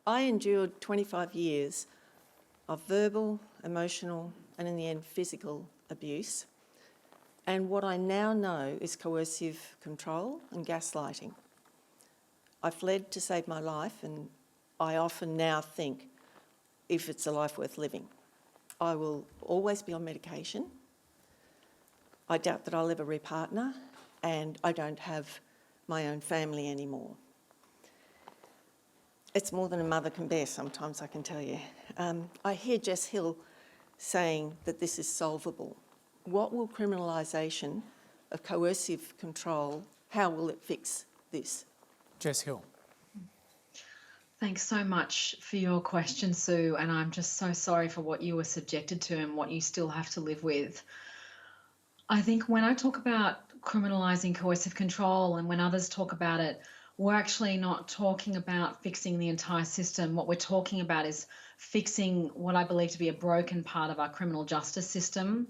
I endured 25 years of verbal, emotional, and in the end, physical abuse. And what I now know is coercive control and gaslighting. I fled to save my life, and I often now think if it's a life worth living. I will always be on medication. I doubt that I'll ever repartner, and I don't have my own family anymore. It's more than a mother can bear sometimes, I can tell you. I hear Jess Hill saying that this is solvable. What will criminalisation of coercive control, how will it fix this? Jess Hill. Thanks so much for your question, Sue, and I'm just so sorry for what you were subjected to and what you still have to live with. I think when I talk about criminalising coercive control and when others talk about it, we're actually not talking about fixing the entire system. What we're talking about is fixing what I believe to be a broken part of our criminal justice system.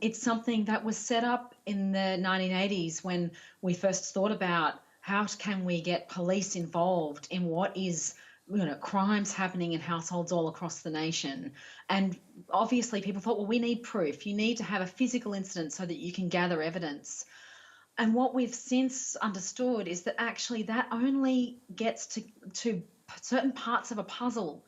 It's something that was set up in the 1980s when we first thought about how can we get police involved in what is, crimes happening in households all across the nation. And obviously people thought, well, we need proof. You need to have a physical incident so that you can gather evidence. And what we've since understood is that actually that only gets to certain parts of a puzzle,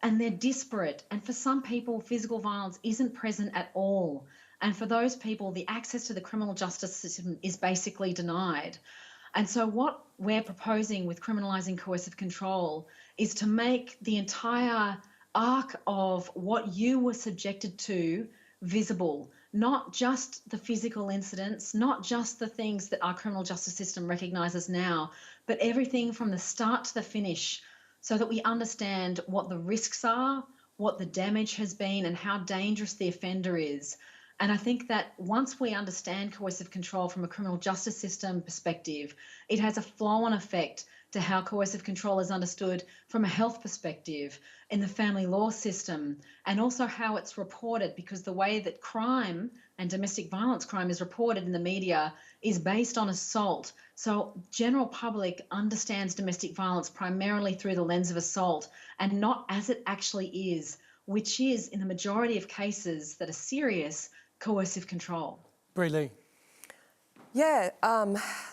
and they're disparate. And for some people, physical violence isn't present at all. And for those people, the access to the criminal justice system is basically denied. And so what we're proposing with criminalising coercive control is to make the entire arc of what you were subjected to visible, not just the physical incidents, not just the things that our criminal justice system recognises now, but everything from the start to the finish, so that we understand what the risks are, what the damage has been, and how dangerous the offender is. And I think that once we understand coercive control from a criminal justice system perspective, it has a flow-on effect to how coercive control is understood from a health perspective in the family law system, and also how it's reported, because the way that crime and domestic violence crime is reported in the media is based on assault. So general public understands domestic violence primarily through the lens of assault and not as it actually is, which is, in the majority of cases that are serious, coercive control. Reid. Yeah,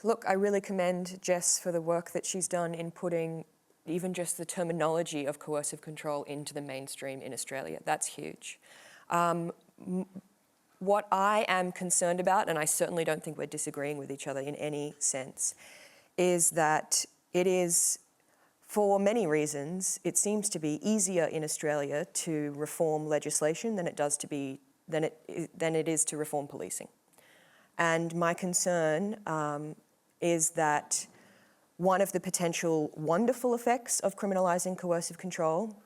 look, I really commend Jess for the work that she's done in putting even just the terminology of coercive control into the mainstream in Australia. That's huge. What I am concerned about, and I certainly don't think we're disagreeing with each other in any sense, is that it is, for many reasons, it seems to be easier in Australia to reform legislation than it is to reform policing. And my concern is that one of the potential wonderful effects of criminalising coercive control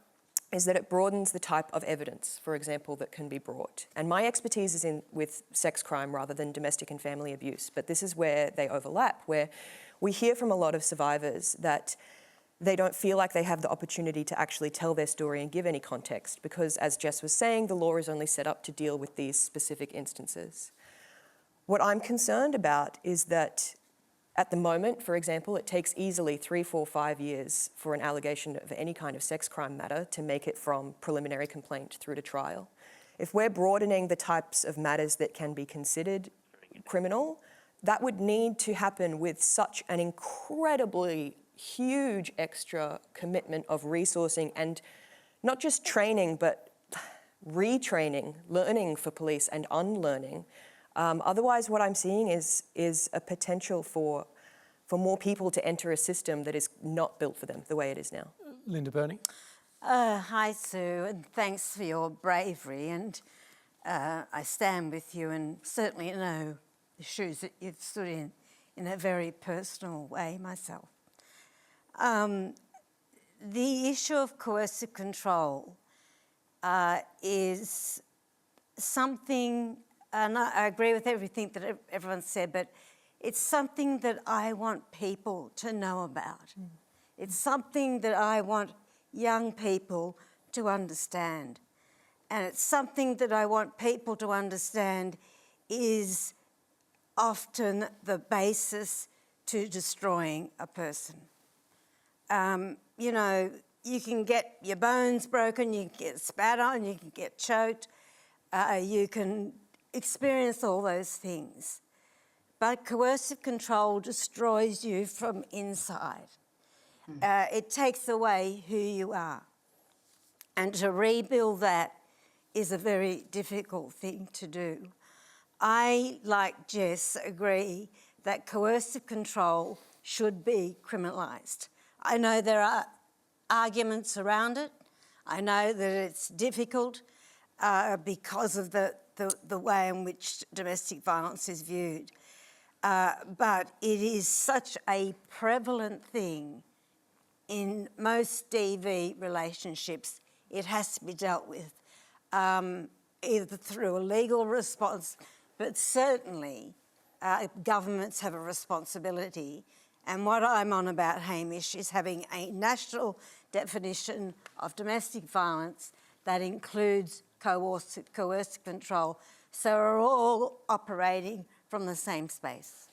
is that it broadens the type of evidence, for example, that can be brought. And my expertise is with sex crime rather than domestic and family abuse, but this is where they overlap, where we hear from a lot of survivors that they don't feel like they have the opportunity to actually tell their story and give any context because, as Jess was saying, the law is only set up to deal with these specific instances. What I'm concerned about is that at the moment, for example, it takes easily 3, 4, 5 years for an allegation of any kind of sex crime matter to make it from preliminary complaint through to trial. If we're broadening the types of matters that can be considered criminal, that would need to happen with such an incredibly huge extra commitment of resourcing and not just training, but retraining, learning for police and unlearning. Otherwise, what I'm seeing is a potential for more people to enter a system that is not built for them the way it is now. Linda Burney. Hi, Sue, and thanks for your bravery. And I stand with you and certainly know the shoes that you've stood in a very personal way myself. The issue of coercive control is something, and I agree with everything that everyone said, but it's something that I want people to know about. It's something that I want young people to understand. And it's something that I want people to understand is often the basis to destroying a person. you can get your bones broken, you can get spat on, you can get choked, you can experience all those things. But coercive control destroys you from inside. It takes away who you are. And to rebuild that is a very difficult thing to do. I, like Jess, agree that coercive control should be criminalised. I know there are arguments around it. I know that it's difficult because of the way in which domestic violence is viewed. But it is such a prevalent thing in most DV relationships. It has to be dealt with, either through a legal response, but certainly governments have a responsibility. And what I'm on about, Hamish, is having a national definition of domestic violence that includes coercive control, so we're all operating from the same space.